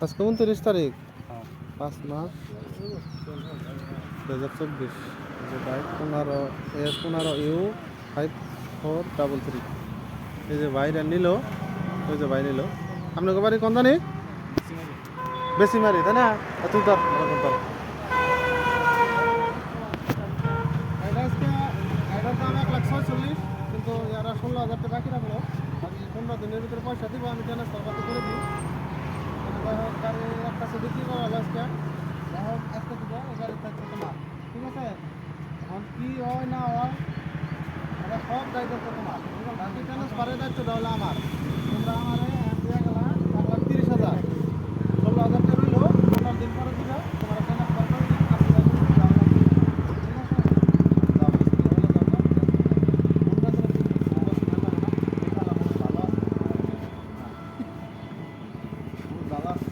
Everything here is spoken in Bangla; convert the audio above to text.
আজকে 29 তারিখ 5 মার্চ 2024। যে বাইক 15S15U5433 এই যে বাইরে নিল, ওই যে ভাই নিল। আপনাকে বাড়ি কোন জানি বেশি মারি তাই না? তুই ধর এটার দাম 1,46,000, কিন্তু এরা 16,000 টাকা বাকি রাখলো। বাকি 15 দিনের ভিতরে পয়সা দিব, আমি ট্রান্সফার করতে করে দিই। যাই হোক, গাড়ি একটা সে বিক্রি করা হলো আজকে। যাই হোক, আজকে দিব এই গাড়ির দায়িত্ব তোমার, ঠিক আছে? এখন কি হয় না হয় এটা সব দায়িত্ব তোমার। বাকি ট্রান্সফারের দায়িত্বটা হলো আমার। তোমরা আমার দিয়ে গেলা 1,30,000, 16,000 টাকা রইলো। 15 দিন পরে দিবে, তোমার ট্রান্সফার করে দিই। আপনি যাবেন, ঠিক আছে? যাও, মিস্ত্রি হলে যাও, যাও। কোন গাছের ভালো আছে? ভালো আছে।